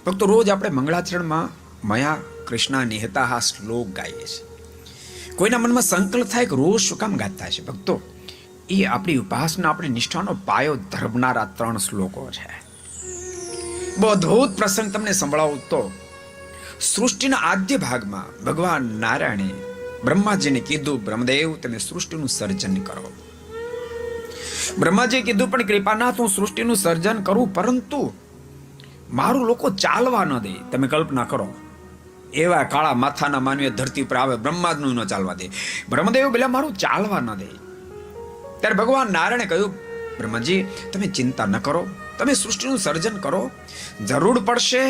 ભક્તો રોજ આપણે મંગળાચરણમાં મયા કૃષ્ણા નિહતા આ શ્લોક ગાઈએ છીએ. કોઈના મનમાં સંકલ્પ થાય કે રોજ શું કામ ગાતા છે? ભક્તો, એ આપણી ઉપાસના, આપણી નિષ્ઠાનો પાયો ધરબનારા 3 શ્લોકો છે. બહુ અદ્ભુત પ્રસંગ તમને સંભળાવું તો, સૃષ્ટિના આદ્ય ભાગમાં ભગવાન નારાયણે બ્રહ્માજીને કીધું, બ્રહ્મદેવ તમે સૃષ્ટિનું સર્જન કરો. બ્રહ્માજીએ કીધું, પણ કૃપાનાથ હું સૃષ્ટિનું સર્જન કરું, પરંતુ મારું લોકો ચાલવા ન દે. તમે કલ્પના કરો, એવા કાળા માથાના માનવીય ધરતી પર આવે, બ્રહ્માનું ન ચાલવા દે. બ્રહ્મદેવ બોલ્યા મારું ચાલવા ન દે. ત્યારે ભગવાન નારાયણે કહ્યું, બ્રહ્માજી તમે ચિંતા ન કરો, તમે સૃષ્ટિનું સર્જન કરો, જરૂર પડશે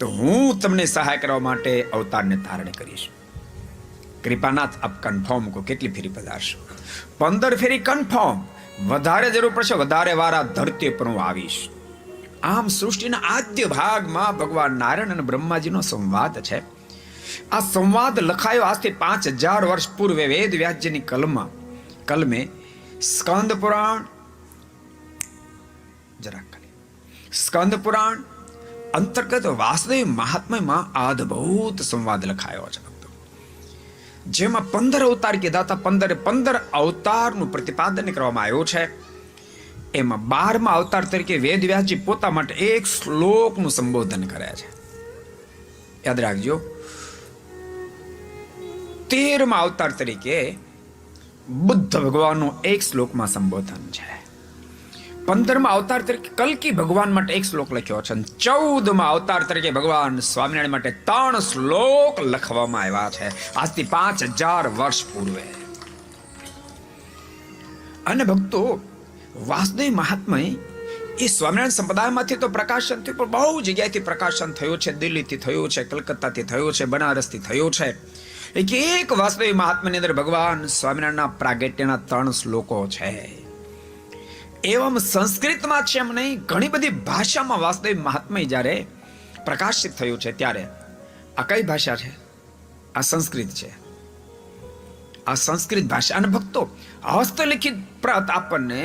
તો હું તમને સહાય કરવા માટે અવતારને ધારણ કરીશ. કૃપાનાથ આપ કન્ફર્મ કો કેટલી ફેરી પધારશો? 15 ફેરી કન્ફર્મ. વધારે જરૂર પડશે વધારે વાર આ ધરતી પર હું આવીશ. આમ સૃષ્ટિના આદ્ય ભાગમાં ભગવાન નારાયણ અને બ્રહ્માજીનો સંવાદ છે. આ સંવાદ લખાયો આજથી 5000 વર્ષ પૂર્વે વેદ વ્યાસજીની કલમે સ્કંદ પુરાણ, સ્કંદ પુરાણ અંતર્ગત વાસુદેવ મહાત્મ્યમાં અદ્ભુત સંવાદ લખાયો છે. જેમાં 15 અવતાર કીધા હતા. 15 અવતારનું પ્રતિપાદન કરવામાં આવ્યું છે. એમાં 12મા અવતાર તરીકે વેદ વ્યાસજી પોતા માટે એક શ્લોકનું સંબોધન કરે છે. યાદ રાખજો, 13મા અવતાર તરીકે બુદ્ધ ભગવાનનું એક શ્લોકમાં સંબોધન છે. 15મા અવતાર તરીકે કલ્કી ભગવાન માટે એક શ્લોક લખ્યો છે. 14મા અવતાર તરીકે ભગવાન સ્વામિનારાયણ માટે 3 શ્લોક લખવામાં આવ્યા છે આજથી 5000 વર્ષ પૂર્વે. અને ભક્તો, વાસુદેવ મહાત્મય એ સ્વામિનારાયણ સંપ્રદાયમાંથી તો પ્રકાશન થયું, પણ બહુ જગ્યાએથી પ્રકાશન થયું છે. દિલ્હીથી થયું છે, કલકત્તાથી થયું છે, બનારસથી થયું છે. એક વાસુદેવ મહાત્માની અંદર ભગવાન સ્વામિનારાયણના પ્રાગટ્યના 3 શ્લોકો છે. એવમ સંસ્કૃતમાં છે એમ નહીં, ઘણી બધી ભાષામાં વાસુદેવ મહાત્મય જ્યારે પ્રકાશિત થયું છે ત્યારે આ કઈ ભાષા છે? આ સંસ્કૃત છે. આ સંસ્કૃત ભાષા. અને ભક્તો, હસ્તલિખિત પ્રત આપણને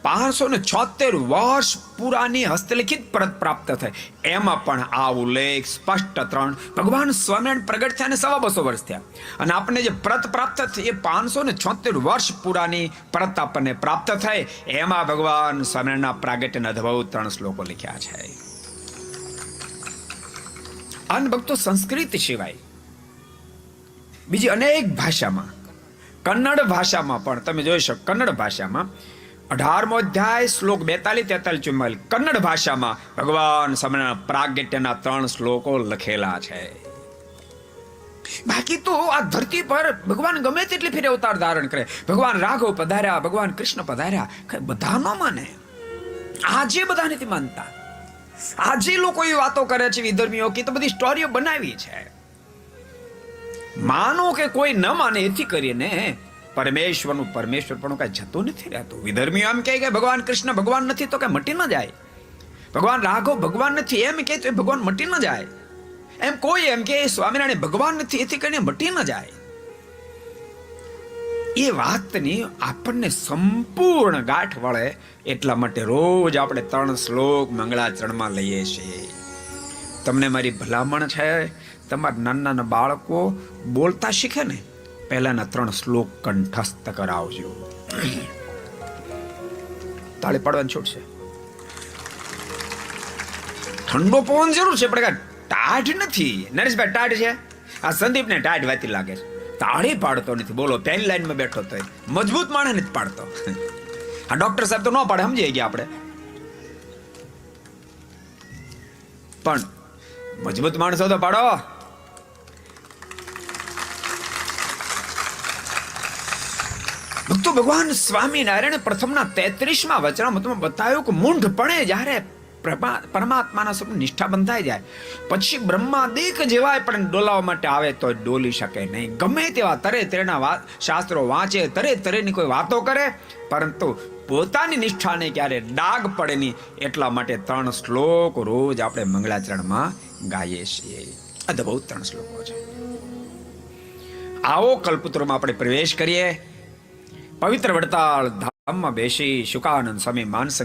576 વર્ષ પુરાની હસ્તલિખિત પ્રત પ્રાપ્ત થઈ. એમાં પણ આ ઉલ્લેખ સ્પષ્ટ 3 ભગવાન સ્વામિનારાયણ પ્રગટ થયા અને 250 વર્ષ થયા. અને આપણને જે પ્રત પ્રાપ્ત થઈ એ 576 વર્ષ પુરાની પ્રત આપણને પ્રાપ્ત થઈ. એમાં ભગવાન સ્વામિનારાયણના પ્રાગટ્યના અદ્ભુત 3 શ્લોકો લખ્યા છે. અને ભક્તો, સંસ્કૃત સિવાય બીજી અનેક ભાષામાં, કન્નડ ભાષામાં પણ તમે જોઈ શકો, કન્નડ ભાષામાં 18મો અધ્યાય શ્લોક 42, 43, 44 કન્નડ ભાષામાં ભગવાન સ્વામિનારાયણ પ્રાગટ્યના 3 શ્લોકો લખેલા છે. બાકી તો આ ધરતી પર ભગવાન ગમે તેટલી ફેરી અવતાર ધારણ કરે, ભગવાન રાઘવ પધાર્યા, ભગવાન કૃષ્ણ પધાર્યા, બધા ન માને. આજે બધા નથી માનતા. આજે લોકો એ વાતો કરે છે વિધર્મીઓ કે તો બધી સ્ટોરીઓ બનાવી છે. માનો કે કોઈ ન માને, એથી કરીને પરમેશ્વરનું પરમેશ્વર પણ કઈ જતું નથી રહેતું. વિધર્મીઓ એમ કહે કે ભગવાન કૃષ્ણ ભગવાન નથી તો કઈ મટી ન જાય, ભગવાન રાઘવ ભગવાન નથી એમ કહે તો ભગવાન મટી ન જાય, એમ કોઈ એમ કે સ્વામિનારાયણ ભગવાન નથી એથી કરીને મટી ન જાય. એ વાતની આપણને સંપૂર્ણ ગાંઠ વળે એટલા માટે રોજ આપણે 3 શ્લોક મંગળાચરણમાં લઈએ છીએ. તમને મારી ભલામણ છે, તમારા નાના બાળકો બોલતા શીખે ને, પહેલાના 3 શ્લોક કંઠસ્થ કરાવજો. તાળી પાડવાની છૂટ છે. ઠંડો પવન જરૂર છે, પણ ટાઢ નથી. નરેશભાઈ ટાઢ છે, આ સંદીપને ટાઢ વાતી લાગે છે. તાળી પાડતો નથી. બોલો, પહેલી લાઈનમાં બેઠો તો મજબૂત માણસ નથી પાડતો. આ ડોક્ટર સાહેબ તો ન પાડે, સમજી ગયા આપણે. પણ મજબૂત માણસો તો પાડો. ભક્તો, ભગવાન સ્વામિનારાયણ પ્રથમના 33મા વચનામૃતમાં બતાવ્યું કે મૂંઢપણે જ્યારે પરમાત્માના સ્વરૂપ નિષ્ઠા બંધાઈ જાય પછી બ્રહ્માદિક જેવાય પણ ડોલાવવા માટે આવે તો ડોલી શકે નહીં. ગમે તેવા તરે તરેના શાસ્ત્રો વાંચે, તરે તરેની કોઈ વાતો કરે, પરંતુ પોતાની નિષ્ઠાને ક્યારે ડાગ પડે નહીં. એટલા માટે 3 શ્લોક રોજ આપણે મંગળાચરણમાં ગાઈએ છીએ. અદ્ભુત 3 શ્લોકો છે. આવો કલ્પતરુમાં આપણે પ્રવેશ કરીએ. પવિત્ર વડતાલ ધામમાં બેસી શુકાનંદ સ્વામી માનસંગ